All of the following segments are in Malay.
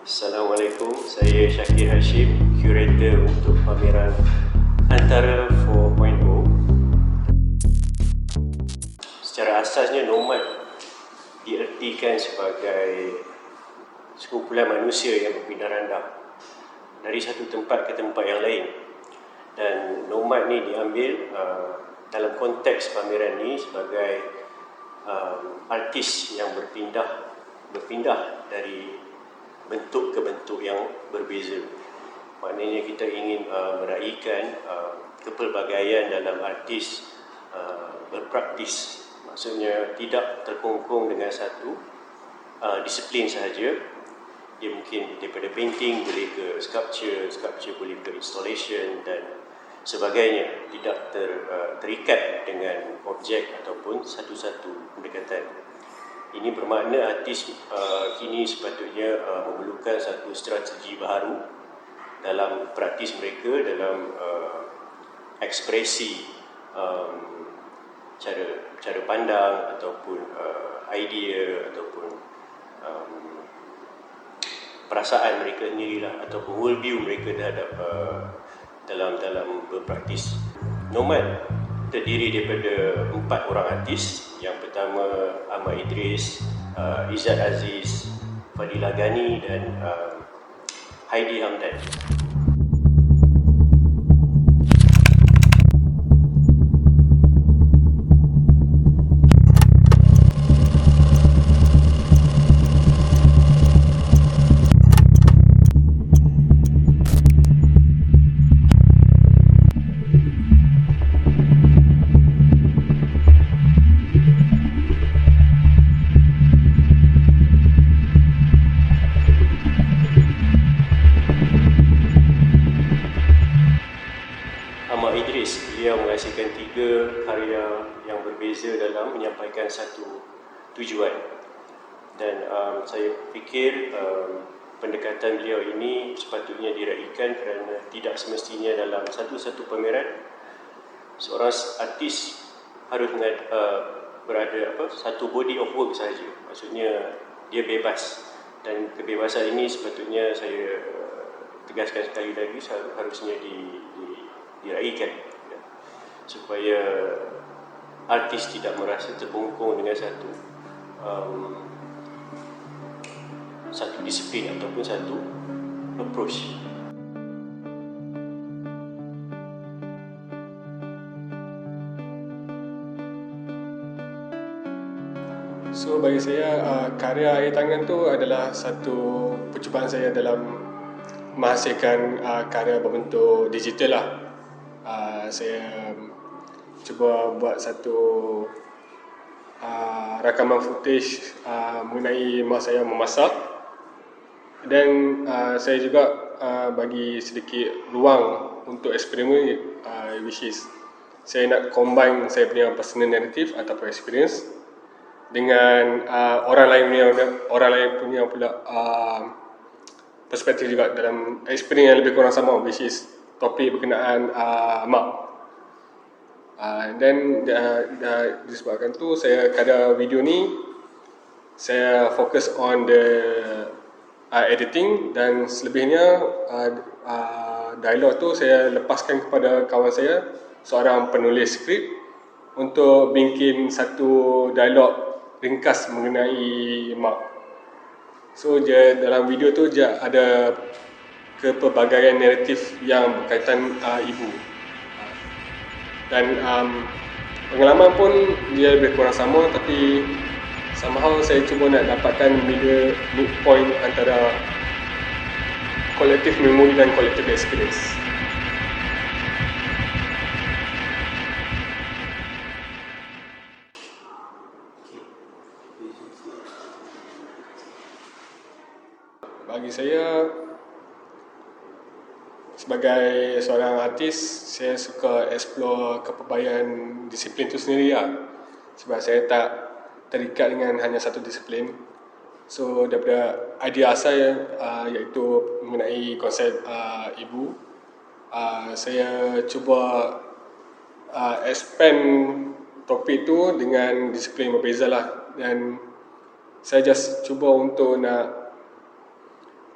Assalamualaikum, saya Syakir Hashim, curator untuk pameran Antara 4.0. Secara asasnya, nomad diartikan sebagai sekumpulan manusia yang berpindah randam dari satu tempat ke tempat yang lain. Dan nomad ni diambil dalam konteks pameran ni sebagai artis yang berpindah dari bentuk ke bentuk yang berbeza. Maknanya kita ingin meraihkan kepelbagaian dalam artis berpraktis. Maksudnya tidak terkungkung dengan satu disiplin sahaja. Dia mungkin daripada painting boleh ke sculpture boleh ke installation dan sebagainya. Tidak terikat dengan objek ataupun satu-satu pendekatan. Ini bermakna artis kini sepatutnya memerlukan satu strategi baru dalam praktis mereka, dalam ekspresi cara pandang ataupun idea ataupun perasaan mereka sendirilah ataupun worldview mereka terhadap dalam berpraktis. Nomad terdiri daripada 4 orang artis. Yang pertama Ahmad Idris, Izzat Aziz, Fadila Ghani dan Heidi Hamdan. Ahmad Idris, beliau menghasilkan 3 karya yang berbeza dalam menyampaikan satu tujuan. Dan saya fikir pendekatan beliau ini sepatutnya diraihkan kerana tidak semestinya dalam satu-satu pameran seorang artis harus berada satu body of work sahaja. Maksudnya dia bebas, dan kebebasan ini sepatutnya saya tegaskan sekali lagi harusnya diraihkan supaya artis tidak merasa terkungkung dengan satu disiplin ataupun satu approach. So bagi saya, karya air tangan tu adalah satu percubaan saya dalam menghasilkan karya berbentuk digital lah. Saya cuba buat satu rakaman footage mengenai mak saya memasak, dan saya juga bagi sedikit ruang untuk eksperimen, which is saya nak combine saya punya personal narrative ataupun experience dengan orang lain punya pula perspektif juga dalam experience yang lebih kurang sama, which is topik berkenaan mak. Dan disebabkan tu saya kadar video ni saya fokus on the editing, dan selebihnya dialog tu saya lepaskan kepada kawan saya, seorang penulis skrip, untuk bikin satu dialog ringkas mengenai mak. So dalam video tu ada kepelbagaian naratif yang berkaitan ibu, dan pengalaman pun dia lebih kurang sama, tapi somehow saya cuba nak dapatkan midpoint antara collective memory dan collective experience. Bagi saya, sebagai seorang artis, saya suka explore kepelbagaian disiplin itu sendiri lah. Sebab saya tak terikat dengan hanya satu disiplin. So daripada idea asal iaitu mengenai konsep ibu, saya cuba expand topik tu dengan disiplin berbeza lah. Dan saya just cuba untuk nak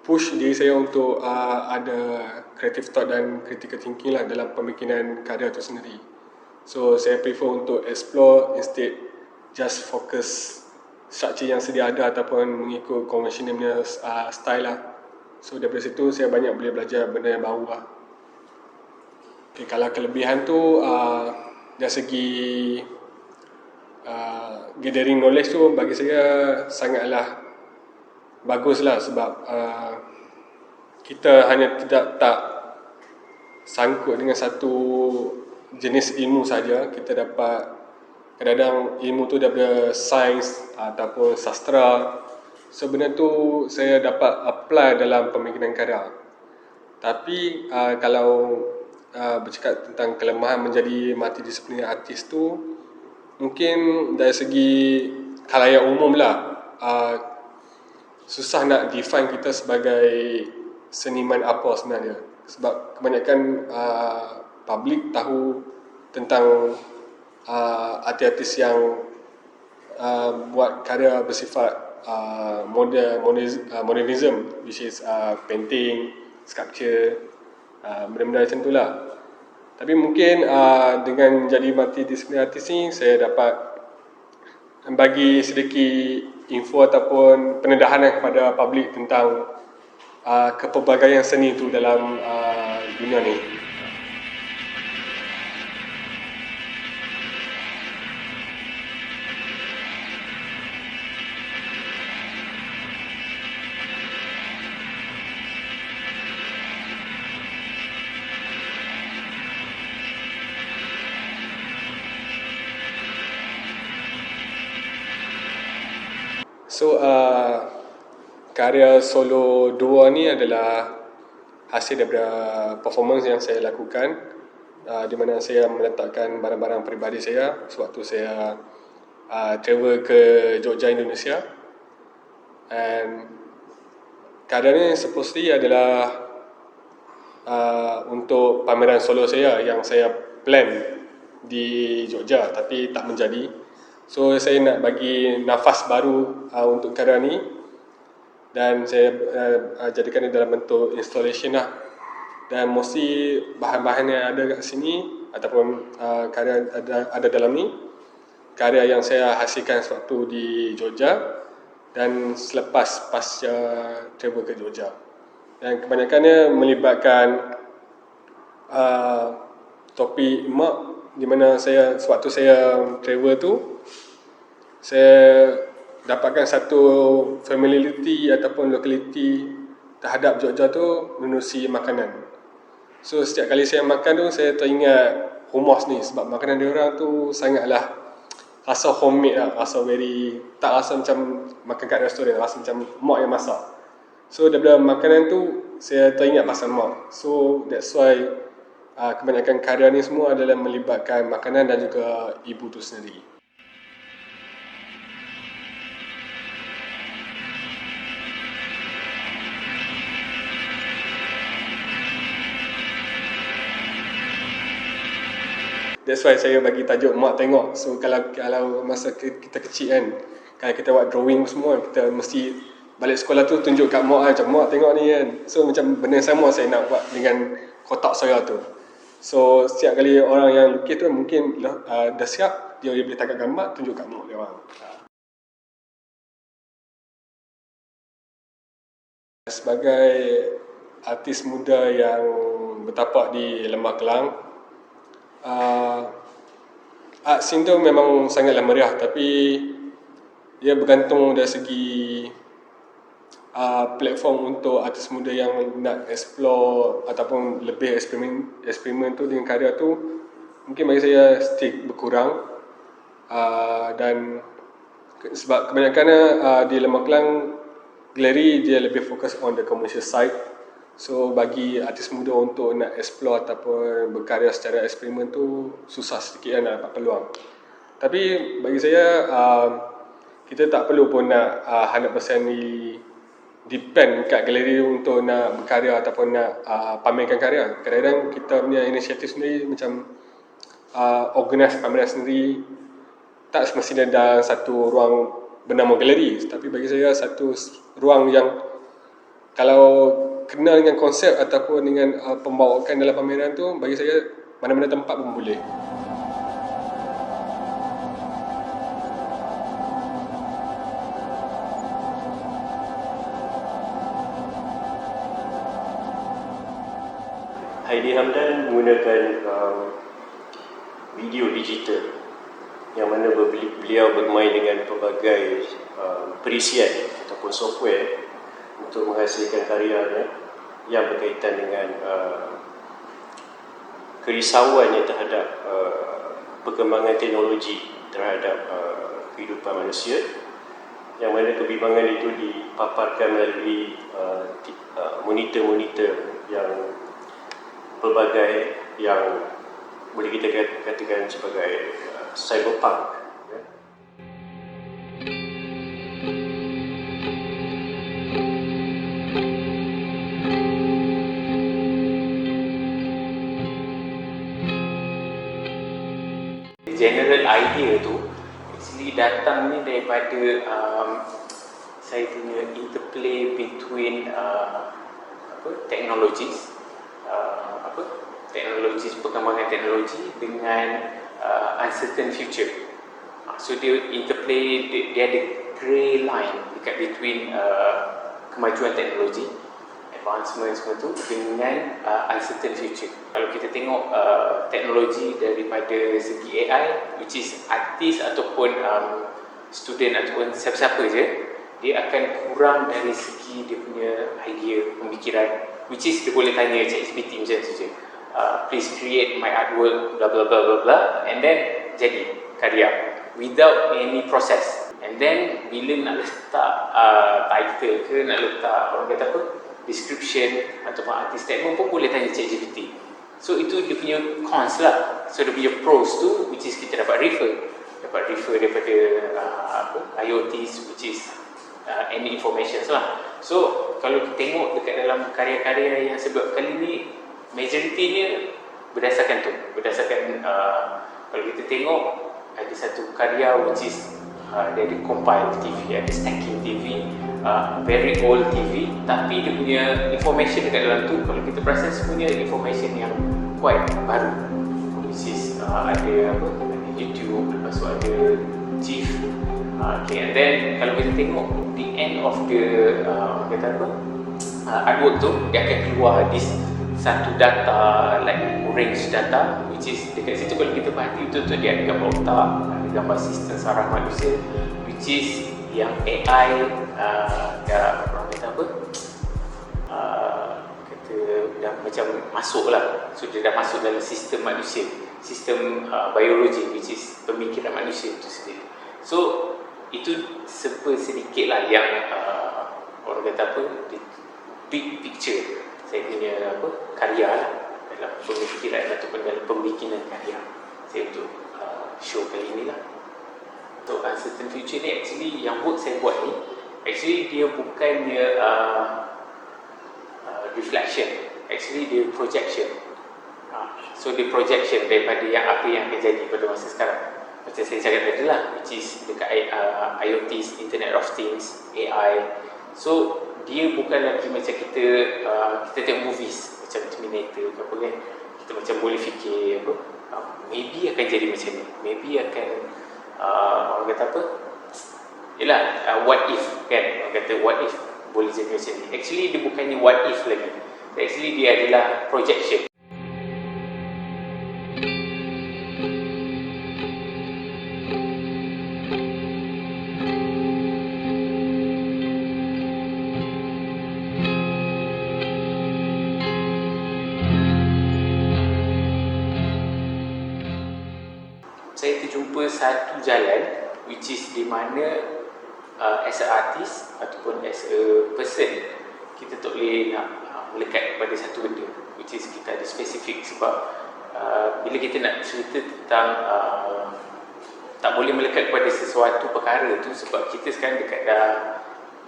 push diri saya untuk ada creative thought dan critical thinking lah dalam pemikiran karya itu sendiri. So saya prefer untuk explore instead just fokus structure yang sedia ada ataupun mengikut conventional punya style lah. So daripada situ saya banyak boleh belajar benda yang baru lah. Okay, kalau kelebihan tu dari segi gathering knowledge tu bagi saya sangatlah bagus lah, sebab kita hanya tak sangkut dengan satu jenis ilmu saja. Kita dapat kadang-kadang ilmu tu daripada sains ataupun sastra. Sebenarnya tu saya dapat apply dalam pemikiran karya. Tapi kalau bercakap tentang kelemahan menjadi multidisipliner artis tu, mungkin dari segi khalayak umum lah, susah nak define kita sebagai seniman apa sebenarnya. Sebab kebanyakan public tahu tentang artis-artis yang buat karya bersifat modernism, which is painting, sculpture, benda-benda macam tu lah. Tapi mungkin dengan jadi multidisipliner artis ni, saya dapat bagi sedikit info ataupun pendedahan kepada publik tentang kepelbagaian seni tu dalam dunia ni. So karya solo 2 ni adalah hasil daripada performance yang saya lakukan, di mana saya meletakkan barang-barang peribadi saya sewaktu saya travel ke Jogja, Indonesia. And karya ni supposedly adalah untuk pameran solo saya yang saya plan di Jogja tapi tak menjadi. So saya nak bagi nafas baru untuk karya ni, dan saya jadikan dia dalam bentuk installation lah. Dan mostly bahan-bahan yang ada kat sini ataupun karya ada dalam ni, karya yang saya hasilkan sewaktu di Jogja dan selepas pasca travel ke Jogja. Dan kebanyakannya melibatkan topik emak, di mana saya sewaktu saya travel tu, saya dapatkan satu familiarity ataupun locality terhadap Jogja tu menerusi makanan. So setiap kali saya makan tu, saya teringat humus ni, sebab makanan dia orang tu sangatlah rasa homemade lah, rasa tak rasa macam makan kat restoran, rasa macam mak yang masak. So daripada makanan tu saya teringat pasal mak. So that's why kebanyakan karya ni semua adalah melibatkan makanan dan juga ibu tu sendiri. That's why saya bagi tajuk mak tengok. So kalau masa kita kecil kan, kalau kita buat drawing semua, kita mesti balik sekolah tu tunjuk kat mak macam mak tengok ni kan. So macam benda sama saya nak buat dengan kotak saya tu. So setiap kali orang yang lukis tu mungkin dah siap, dia boleh tangkap gambar, tunjuk kat mak dia orang. Sebagai artis muda yang bertapak di Lembah Kelang, art scene tu memang sangatlah meriah, tapi dia bergantung dari segi platform untuk artis muda yang nak explore ataupun lebih eksperimen tu dengan karya tu. Mungkin bagi saya stick berkurang, dan sebab kebanyakan di Lembah Kelang galeri dia lebih fokus on the commercial side. So bagi artis muda untuk nak explore ataupun berkarya secara eksperimen tu susah sedikit nak dapat peluang. Tapi bagi saya kita tak perlu pun nak 100% depend kat galeri untuk nak berkarya ataupun nak pamerkan karya. Kadang-kadang kita punya inisiatif sendiri macam organize pameran sendiri, tak semestinya dalam satu ruang bernama galeri, tapi bagi saya satu ruang yang kalau kenal dengan konsep ataupun dengan pembawaan dalam pameran tu, bagi saya mana-mana tempat pun boleh. Heidi Hamdan menggunakan video digital yang mana beliau bermain dengan pelbagai perisian ataupun software untuk menghasilkan karyanya yang berkaitan dengan kerisauannya terhadap perkembangan teknologi terhadap kehidupan manusia, yang mana kebimbangan itu dipaparkan melalui monitor-monitor yang pelbagai yang boleh kita katakan sebagai cyberpunk. General idea tu actually datang ni daripada saya punya interplay between technologies, perkembangan teknologi dengan uncertain future. So dia interplay, dia ada grey line dekat between kemajuan teknologi, advancement semua tu dengan uncertain future. Kalau kita tengok teknologi daripada segi AI, which is artis ataupun student ataupun siapa-siapa je, dia akan kurang dari segi dia punya idea, pemikiran, which is dia boleh tanya ChatGPT macam tu je, please create my artwork blah blah blah blah blah, and then jadi karya without any process. And then bila nak letak title ke, nak letak orang kata apa, description ataupun artist statement pun boleh tanya ChatGPT. So itu dia punya cons lah. So dia punya pros tu, which is kita dapat refer daripada IoTs, which is any information lah. So kalau kita tengok dekat dalam karya-karya yang sebab kali ni, majoritinya berdasarkan kalau kita tengok ada satu karya which is dia ada compile TV, ada stacking TV, very old TV, tapi dia punya information dekat dalam tu kalau kita perasan semuanya information yang quite baru, which is ada YouTube, lepas tu ada GIF, okay, and then kalau kita tengok the end of the artwork tu, dia akan keluar this satu data, like range data, which is dekat situ kalau kita perhati tu dia ada gambar otak, ada gambar sistem saraf manusia, which is yang AI dah orang kata apa, kata dah macam masuk lah. So dia dah masuk dalam sistem manusia, sistem biologi, which is pemikiran manusia itu sendiri. So itu sedikit lah yang orang kata apa, the big picture saya punya karya lah, dalam pemikiran ataupun dalam pembikinan karya saya untuk show kali ni lah. So uncertain future ni actually yang saya buat ni, actually dia bukannya reflection, actually dia projection. So dia projection daripada apa yang akan jadi pada masa sekarang. Macam saya cakap tadi lah, which is dekat IoTs, Internet of Things, AI. So dia bukan lagi macam kita tengok movies macam Terminator ke apa kan, kita macam boleh fikir apa, maybe akan jadi macam ni, maybe akan orang kata apa, yelah, what if kan, orang kata what if boleh jadi macam ni. Actually dia bukannya what if lagi, actually dia adalah projection. Saya terjumpa satu jalan which is di mana as a artist ataupun as a person, kita tak boleh nak melekat kepada satu benda, which is kita ada spesifik. Sebab bila kita nak cerita tentang tak boleh melekat kepada sesuatu perkara tu, sebab kita sekarang dekat dah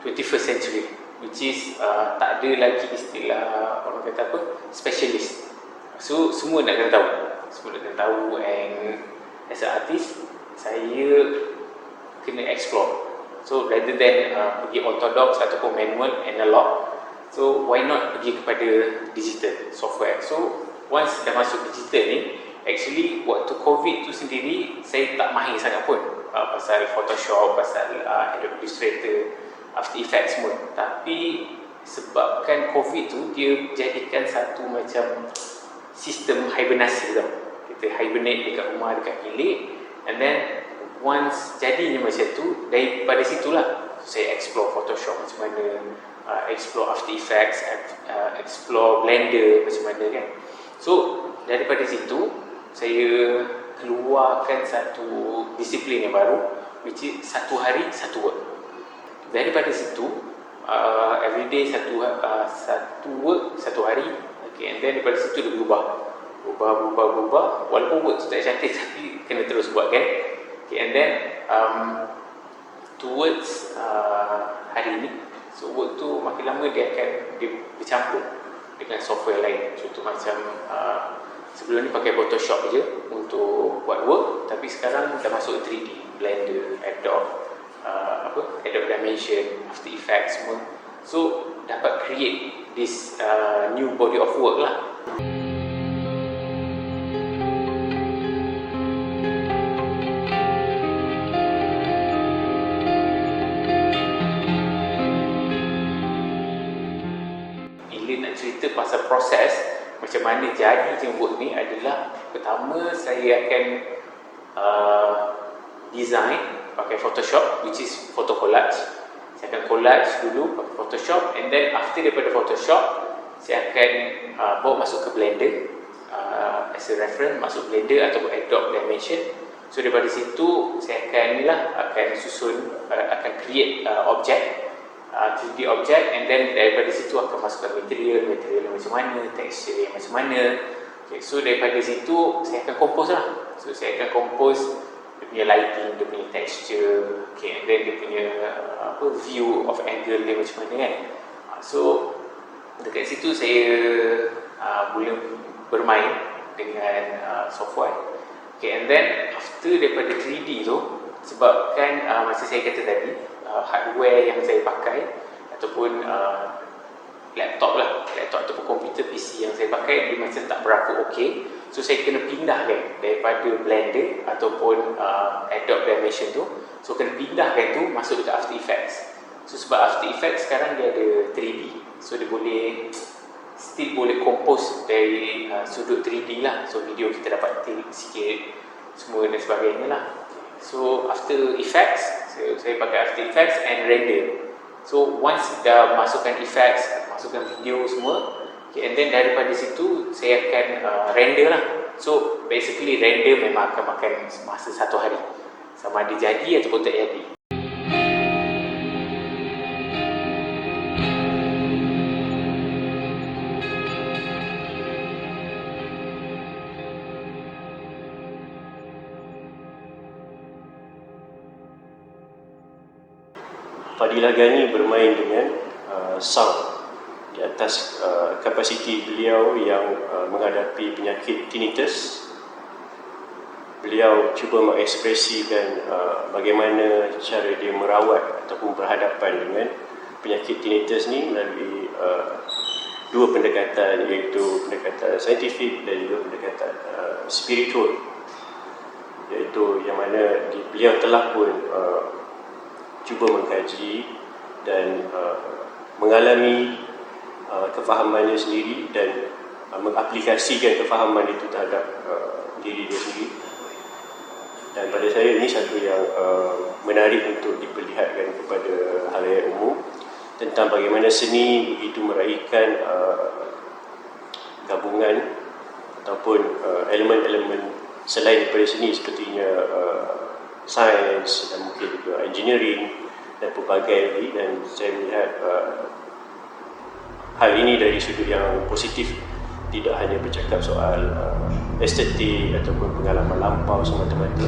21st century, which is tak ada lagi istilah orang kata apa, specialist. So semua nak kena tahu, and as an artist, saya kena explore. So rather than pergi orthodox ataupun manual, analog, So why not pergi kepada digital software. So once dah masuk digital ni, actually waktu COVID tu sendiri saya tak mahir sangat pun pasal Photoshop, pasal Adobe Illustrator, After Effects semua. Tapi sebabkan COVID tu, dia jadikan satu macam sistem hibernasi tau. Kita hibernate dekat rumah, dekat bilik, and then once jadinya macam tu, daripada situlah saya explore Photoshop macam mana, explore After Effects, explore Blender macam mana kan. So daripada situ saya keluarkan satu disiplin yang baru, which is satu hari satu work. Daripada situ everyday satu work satu hari, okay, and then daripada situ dia berubah walaupun work tu tak cantik tapi kena terus buat kan. Okay, and then towards hari ni, so work tu makin lama dia bercampur dengan software lain. Contoh macam sebelum ni pakai Photoshop je untuk buat work, tapi sekarang dah masuk 3D, Blender, Adobe Adobe Dimension, After Effects semua. So dapat create this new body of work lah. Cerita pasal proses macam mana jadi work ni adalah, pertama saya akan design pakai Photoshop, which is photo collage. Saya akan collage dulu pakai Photoshop, and then after daripada Photoshop saya akan bawa masuk ke Blender as a reference, masuk Blender ataupun Adobe Dimension. So daripada situ saya akan susun, akan create object, 3D object, and then daripada situ akan masukkan material yang macam mana, texture yang macam mana. Okay, so daripada situ saya akan compose lah. So saya akan compose dia punya lighting, dia punya texture, okay, and then dia punya view of angle dia macam mana kan. So dekat situ saya boleh bermain dengan software. Okay, and then after daripada 3D tu, sebabkan macam saya kata tadi, hardware yang saya pakai ataupun laptop ataupun komputer PC yang saya pakai dia macam tak berapa okey. So saya kena pindahkan daripada Blender ataupun Adobe Dimension tu, so kena pindahkan tu masuk dekat After Effects. So sebab After Effects sekarang dia ada 3D, so dia still boleh compose dari sudut 3D lah. So video kita dapat tilt sikit semua dan sebagainya lah. So After Effects, saya pakai After Effects and render. So once dah masukkan effects, masukkan video semua, okay, and then daripada situ saya akan render lah. So basically render memang akan makan masa satu hari, sama ada jadi ataupun tak jadi. Fadilah Ghani bermain dengan sound di atas kapasiti beliau yang menghadapi penyakit tinnitus. Beliau cuba mengekspresikan bagaimana cara dia merawat ataupun berhadapan dengan penyakit tinnitus ni melalui dua pendekatan, iaitu pendekatan saintifik dan juga pendekatan spiritual, iaitu yang mana beliau telah pun cuba mengkaji dan mengalami kefahamannya sendiri dan mengaplikasikan kefahaman itu terhadap diri dia sendiri. Dan pada saya ini satu yang menarik untuk diperlihatkan kepada halayak umum tentang bagaimana seni begitu meraihkan gabungan ataupun elemen-elemen selain daripada seni, sepertinya sains dan mungkin juga engineering dan pelbagai lagi. Dan saya melihat hal ini dari sudut yang positif, tidak hanya bercakap soal estetik ataupun pengalaman lampau semata-mata.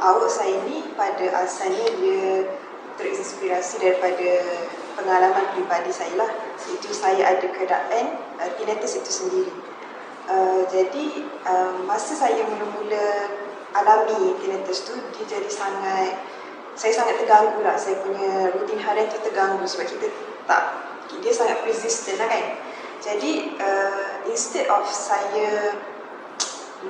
Awak saya ni pada asalnya dia terinspirasi daripada pengalaman pribadi saya lah, iaitu saya ada keadaan tinnitus itu sendiri. Jadi masa saya mula-mula alami tinnitus tu, dia jadi saya sangat terganggu lah. Saya punya rutin harian tu terganggu sebab dia sangat persistent lah kan. Jadi instead of saya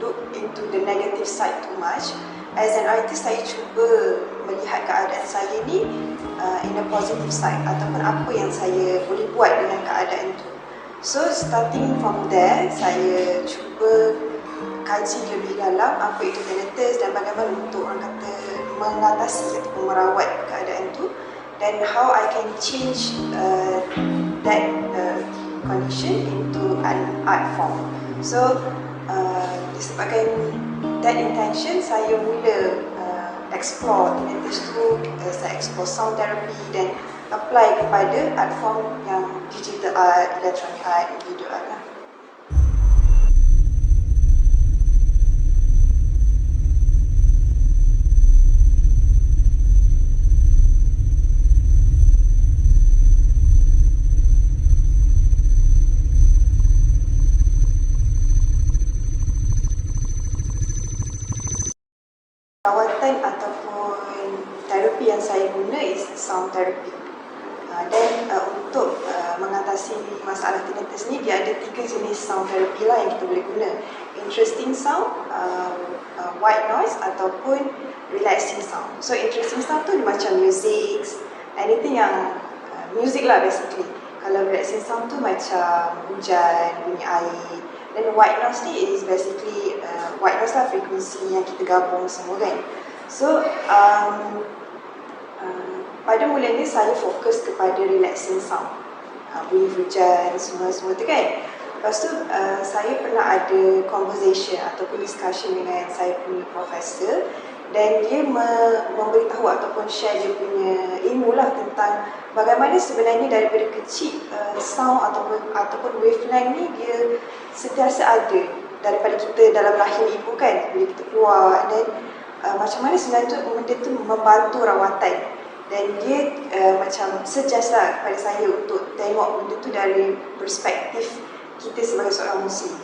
look into the negative side too much, as an artist saya cuba melihat keadaan saya ni in a positive side, ataupun apa yang saya boleh buat dengan keadaan tu. So starting from there, saya cuba kaji lebih dalam apa itu tinnitus dan bagaimana untuk orang kata mengatasi ataupun merawat keadaan tu, dan how I can change that condition into an art form. So disebabkan that intention, saya mula explore tinnitus tu, saya explore sound therapy dan apply kepada art form yang digital art, electronic art, video art lah. Rawatan ataupun terapi yang saya guna is sound therapy. Dan untuk mengatasi masalah tinnitus ni, dia ada 3 jenis sound therapy lah yang kita boleh guna. Interesting sound, white noise ataupun relaxing sound. So interesting sound tu macam music, anything yang music lah basically. Kalau relaxing sound tu macam hujan, bunyi air. Dan white noise ni is basically white noise lah, frekuensi yang kita gabung semua kan. So pada mulanya saya fokus kepada relaxing sound, bunyi hujan, semua tu kan. Lepas tu saya pernah ada conversation ataupun discussion dengan saya punya profesor, dan dia memberitahu ataupun share dia punya ilmu lah tentang bagaimana sebenarnya daripada kecil sound ataupun wavelength ni dia sentiasa ada daripada kita dalam rahim ibu kan, bila kita keluar, dan macam mana sebenarnya benda tu membantu rawatan. Dan dia macam suggest lah kepada saya untuk tengok benda tu dari perspektif kita sebagai seorang Muslim.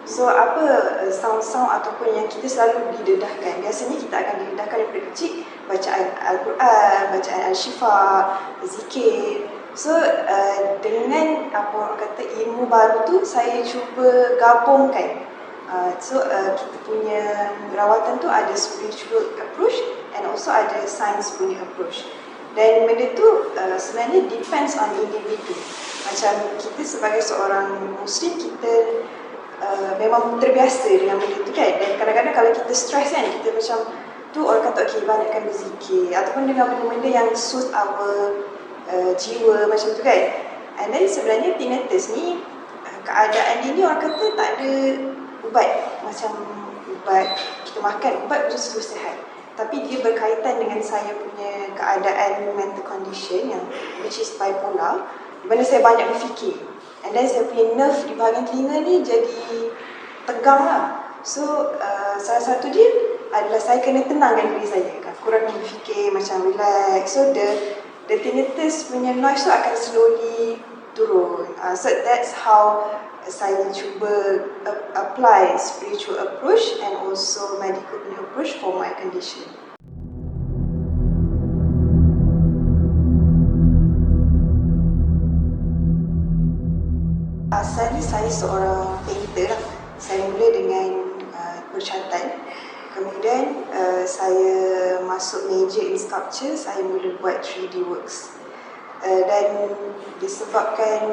So apa sound-sound ataupun yang kita selalu didedahkan, biasanya kita akan didedahkan daripada kecil, bacaan Al-Quran, bacaan Al-Shifa, zikir. So dengan apa orang kata ilmu baru tu, saya cuba gabungkan. Kita punya rawatan tu ada spiritual approach and also ada science punya approach. Dan benda tu sebenarnya depends on individu. Macam kita sebagai seorang Muslim, kita memang terbiasa dengan benda tu kan. Dan kadang-kadang kalau kita stress kan, kita macam tu orang kata okay, banyakkan berzikir ataupun dengan benda-benda yang suit our jiwa macam tu kan. And then sebenarnya tinnitus ni, keadaan dia ni orang kata tak ada ubat, macam ubat kita makan ubat terus sihat. Tapi dia berkaitan dengan saya punya keadaan mental condition yang which is bipolar, di mana saya banyak berfikir. And then saya punya nerve di bahagian telinga ni jadi tegang lah. So salah satu dia adalah saya kena tenangkan diri saya kan, kurang berfikir, macam relax. So the tinnitus punya noise tu akan slowly turun. So that's how saya cuba apply spiritual approach and also medical approach for my condition. Asalnya saya seorang painter lah. Saya mula dengan percatan. Kemudian saya masuk major in sculpture, saya mula buat 3D works. Dan disebabkan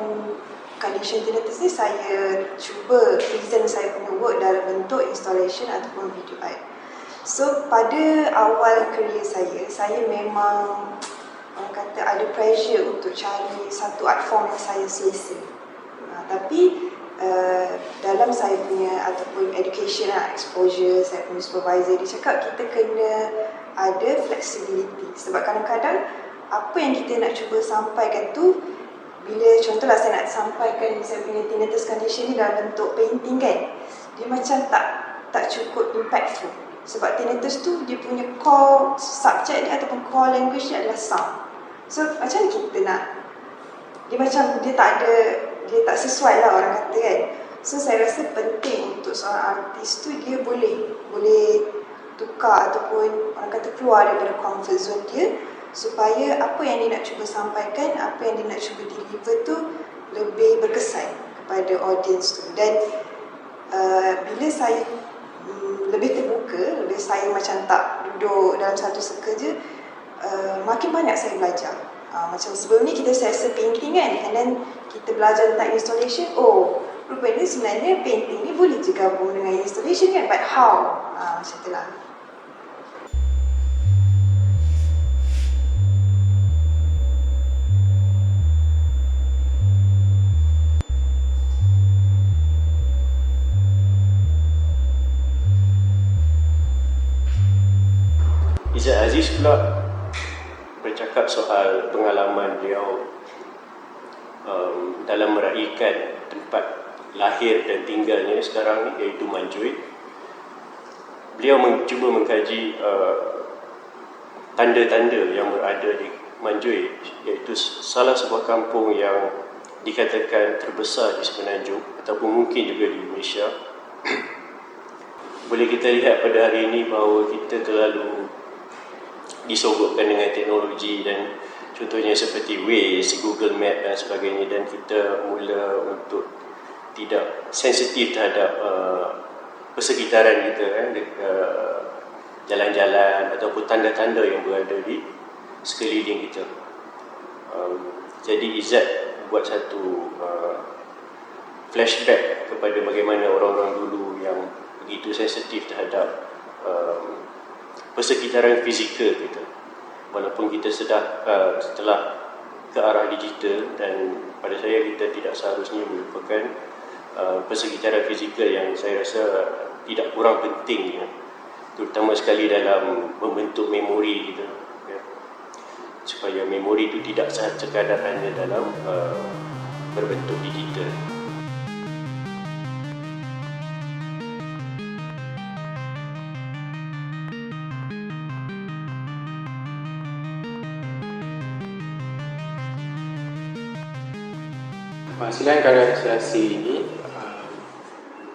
condition tinnitus ni, saya cuba present saya punya work dalam bentuk installation ataupun video art. So pada awal kerjaya saya memang orang kata ada pressure untuk cari satu art form yang saya selesa. Tapi dalam saya punya ataupun education exposure, saya punya supervisor dia cakap kita kena ada flexibility. Sebab kadang-kadang apa yang kita nak cuba sampaikan tu, bila contohlah saya nak sampaikan saya punya tinnitus condition ni dalam bentuk painting kan, dia macam tak cukup impactful. Sebab tinnitus tu dia punya core subject dia ataupun core language dia adalah sound. So macam kita nak dia macam dia tak sesuai lah orang kata kan. So saya rasa penting untuk seorang artis tu dia boleh tukar ataupun orang kata keluar daripada comfort zone dia, supaya apa yang dia nak cuba sampaikan, apa yang dia nak cuba deliver tu lebih berkesan kepada audience tu. Dan bila saya lebih terbuka, lebih saya macam tak duduk dalam satu circle je, makin banyak saya belajar. Macam sebelum ni kita selesa painting kan, and then kita belajar tentang installation. Oh, rupanya sebenarnya painting ni boleh je gabung dengan installation kan, but how? Macam tu lah. Izzat Aziz pula bercakap soal pengalaman beliau dalam meraihkan tempat lahir dan tinggalnya sekarang ni, iaitu Manjui. Beliau cuba mengkaji tanda-tanda yang berada di Manjui, iaitu salah sebuah kampung yang dikatakan terbesar di Semenanjung ataupun mungkin juga di Malaysia. Boleh kita lihat pada hari ini bahawa kita terlalu disogokkan dengan teknologi, dan contohnya seperti Waze, Google Map dan sebagainya, dan kita mula untuk tidak sensitif terhadap persekitaran kita kan, jalan-jalan ataupun tanda-tanda yang berada di sekeliling kita. Jadi Izzat buat satu flashback kepada bagaimana orang-orang dulu yang begitu sensitif terhadap persekitaran fizikal kita. Walaupun kita setelah ke arah digital, dan pada saya kita tidak seharusnya melupakan persekitaran fizikal yang saya rasa tidak kurang penting ya, terutama sekali dalam membentuk memori kita ya, supaya memori itu tidak sekadar hanya dalam berbentuk digital. Penghasilan karya kreasi ini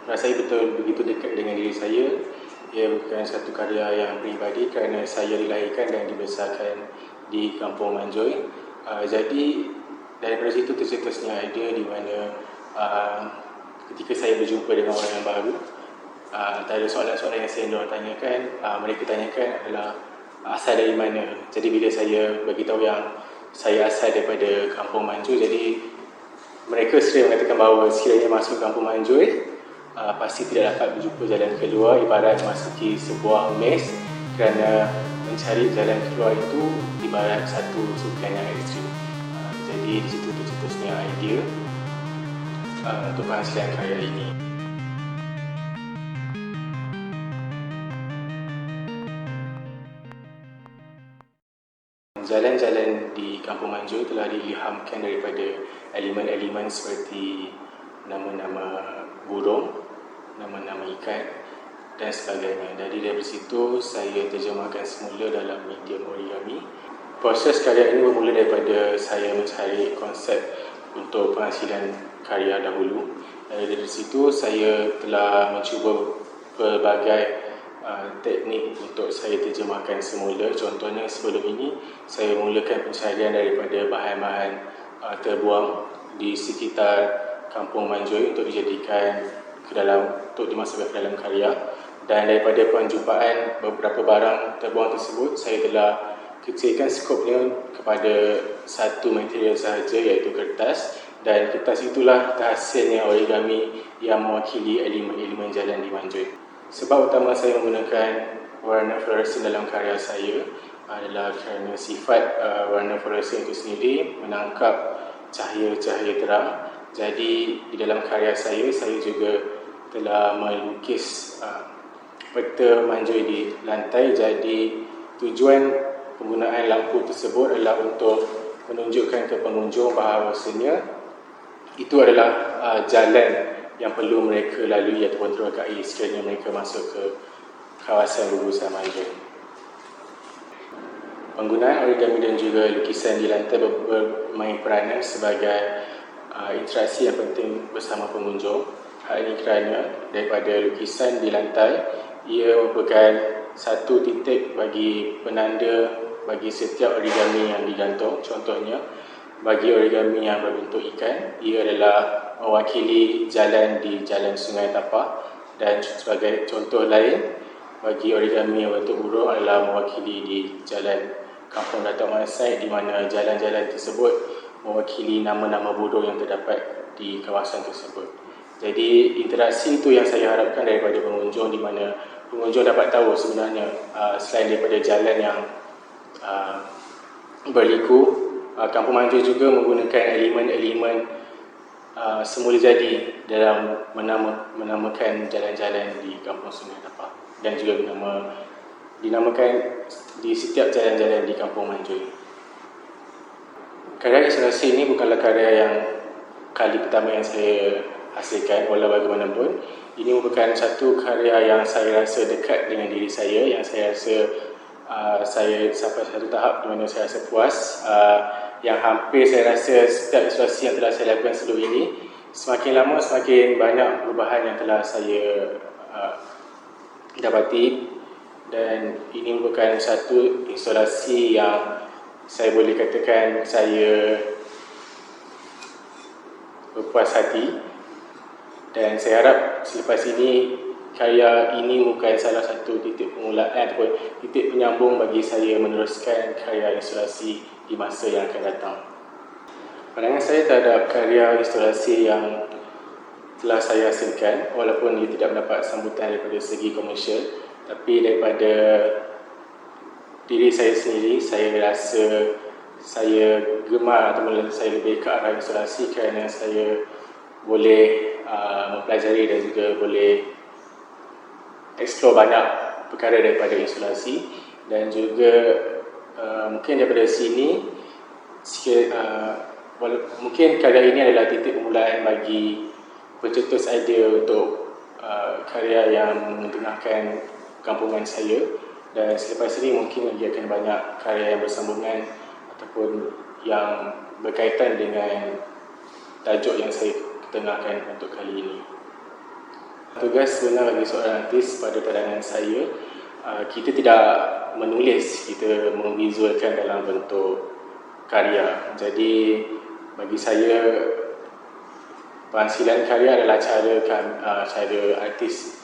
rasanya betul begitu dekat dengan diri saya. Ia bukan satu karya yang peribadi kerana saya dilahirkan dan dibesarkan di Kampung Manjui. Jadi daripada situ tercetusnya idea di mana ketika saya berjumpa dengan orang yang baru, antara soalan-soalan yang saya tanyakan, mereka tanyakan adalah asal dari mana. Jadi bila saya beritahu yang saya asal daripada Kampung Manjui, jadi mereka sering mengatakan bahawa sekiranya masuk Kampung Manjui, pasti tidak dapat berjumpa jalan keluar, ibarat masuki sebuah maze, kerana mencari jalan keluar itu ibarat satu sukan yang ekstrim. Jadi di situ tercetusnya idea untuk penghasilan karya ini. Jalan-jalan di Kampung Manjui telah diilhamkan daripada elemen-elemen seperti nama-nama burung, nama-nama ikan dan sebagainya. Dari situ saya terjemahkan semula dalam medium origami. Proses karya ini bermula daripada saya mencari konsep untuk penghasilan karya dahulu. Dari situ saya telah mencuba pelbagai teknik untuk saya terjemahkan semula. Contohnya sebelum ini saya mulakan pencarian daripada bahan-bahan terbuang di sekitar Kampung Manjui untuk dijadikan untuk dimasukkan ke dalam karya. Dan daripada penjumpaan beberapa barang terbuang tersebut, saya telah kecilkan skopnya kepada satu material sahaja, iaitu kertas. Dan kertas itulah hasilnya origami yang mewakili elemen-elemen jalan di Manjui. Sebab utama saya menggunakan warna fluoresan dalam karya saya adalah kerana sifat warna fluoresan itu sendiri menangkap cahaya-cahaya terang. Jadi di dalam karya saya juga telah melukis peta Manjui di lantai. Jadi tujuan penggunaan lampu tersebut adalah untuk menunjukkan ke pengunjung bahawasanya itu adalah jalan yang perlu mereka lalui ataupun terokai sekiranya mereka masuk ke kawasan gugusan Manjui. Penggunaan origami dan juga lukisan di lantai bermain peranan sebagai interaksi yang penting bersama pengunjung. Hal ini kerana daripada lukisan di lantai, ia merupakan satu titik bagi penanda bagi setiap origami yang digantung. Contohnya, bagi origami yang berbentuk ikan, ia adalah mewakili jalan di jalan Sungai Tapah, dan sebagai contoh lain, bagi origami yang berbentuk burung adalah mewakili di jalan Kampung Datuk Masai, di mana jalan-jalan tersebut mewakili nama-nama burung yang terdapat di kawasan tersebut. Jadi interaksi itu yang saya harapkan daripada pengunjung, di mana pengunjung dapat tahu sebenarnya selain daripada jalan yang berliku, Kampung Maju juga menggunakan elemen-elemen semula jadi dalam menamakan jalan-jalan di Kampung Sungai Tapah, dan juga dinamakan di setiap jalan-jalan di Kampung Manjui. Karya instalasi ini bukanlah karya yang kali pertama yang saya hasilkan, walau bagaimanapun. Ini merupakan satu karya yang saya rasa dekat dengan diri saya, yang saya rasa saya sampai satu tahap di mana saya rasa puas, yang hampir saya rasa setiap instalasi yang telah saya lakukan sebelum ini, semakin lama semakin banyak perubahan yang telah saya dapati. Dan ini merupakan satu instalasi yang saya boleh katakan saya berpuas hati, dan saya harap selepas ini karya ini bukan salah satu titik permulaan ataupun titik penyambung bagi saya meneruskan karya instalasi di masa yang akan datang. Pandangan saya terhadap karya instalasi yang telah saya hasilkan, walaupun ia tidak mendapat sambutan daripada segi komersial, tapi daripada diri saya sendiri, saya rasa saya gemar ataupun saya lebih ke arah instalasi kerana saya boleh mempelajari dan juga boleh explore banyak perkara daripada instalasi, dan juga mungkin daripada sini mungkin karya ini adalah titik permulaan bagi pencetus idea untuk karya yang mengetengahkan kampungan saya, dan selepas ini mungkin lagi akan banyak karya yang bersambungan ataupun yang berkaitan dengan tajuk yang saya ketengahkan untuk kali ini. Tugas sebenar bagi seorang artis pada pandangan saya, kita tidak menulis, kita memvisualkan dalam bentuk karya. Jadi bagi saya, penghasilan karya adalah cara artis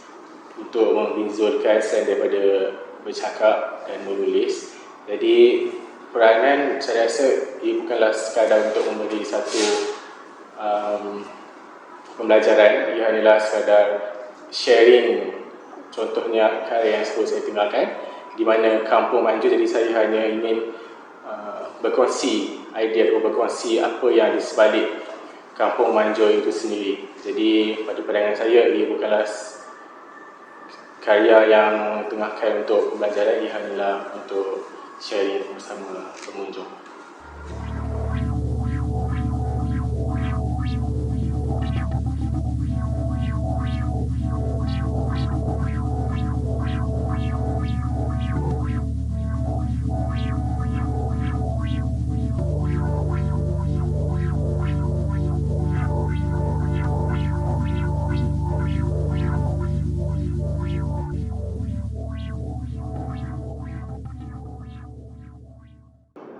untuk memvisualkan selain daripada bercakap dan menulis. Jadi peranan saya rasa ia bukanlah sekadar untuk memberi satu pembelajaran, ia hanyalah sekadar sharing. Contohnya karya yang sebelum saya tinggalkan, di mana Kampung Manjui, jadi saya hanya ingin berkongsi idea atau berkongsi apa yang di sebalik Kampung Manjui itu sendiri. Jadi pada pandangan saya, ia bukanlah karya yang tengahkan untuk pembelajaran, ia hanyalah untuk sharing bersama pengunjung.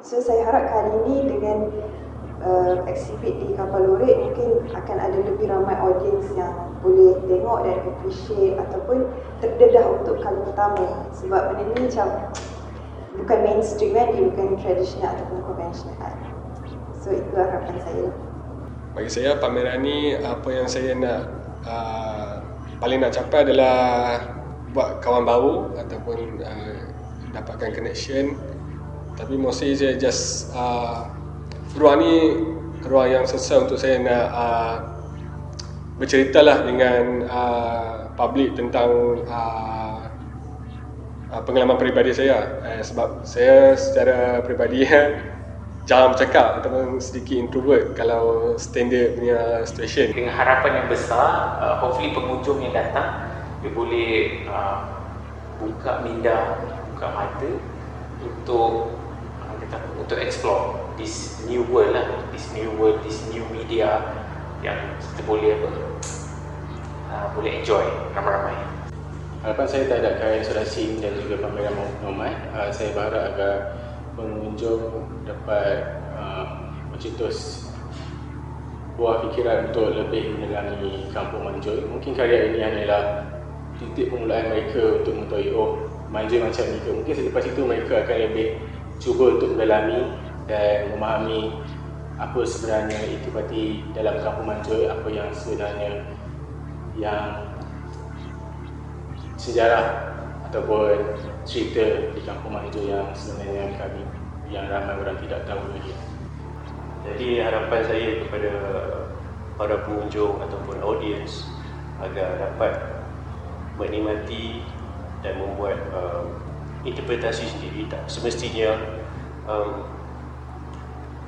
So saya harap kali ini dengan exhibit di Kapal Lurik mungkin akan ada lebih ramai audiens yang boleh tengok dan appreciate ataupun terdedah untuk kali pertama, sebab benda ni macam bukan mainstream kan, dia bukan tradisional ataupun konvensional. So itu harapan saya. Bagi saya, pameran ni apa yang saya nak paling nak capai adalah buat kawan baru ataupun dapatkan connection. Tapi mostly saya just ruang ni ruang yang selesa untuk saya nak bercerita lah dengan public tentang pengalaman peribadi saya, sebab saya secara peribadi jarang bercakap ataupun sedikit introvert kalau standard punya situation. Dengan harapan yang besar, hopefully pengunjung yang datang dia boleh buka minda, buka mata untuk kata untuk explore this new world lah, this new media yang kita boleh boleh enjoy ramai-ramai. Harapan saya terhadap karya restorasi dan juga pameran Nomad, saya berharap agar pengunjung dapat mencetus buah fikiran untuk lebih menyelami Kampung Manjoi. Mungkin karya ini hanyalah titik permulaan mereka untuk mengetahui, oh, Manjoi macam ni ke. Mungkin selepas itu mereka akan lebih cuba untuk mendalami dan memahami apa sebenarnya iktifati dalam Kampung Manjoi, apa yang sebenarnya yang sejarah ataupun cerita di Kampung Manjoi yang sebenarnya yang ramai orang tidak tahu lagi. Jadi harapan saya kepada para pengunjung ataupun audiens agar dapat menikmati dan membuat interpretasi sendiri. Tak semestinya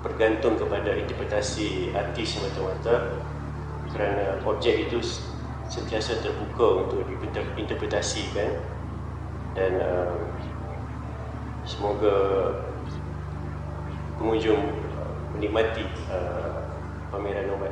bergantung kepada interpretasi artis semata-mata, kerana objek itu sentiasa terbuka untuk diinterpretasikan, dan semoga pengunjung menikmati pameran Nomad.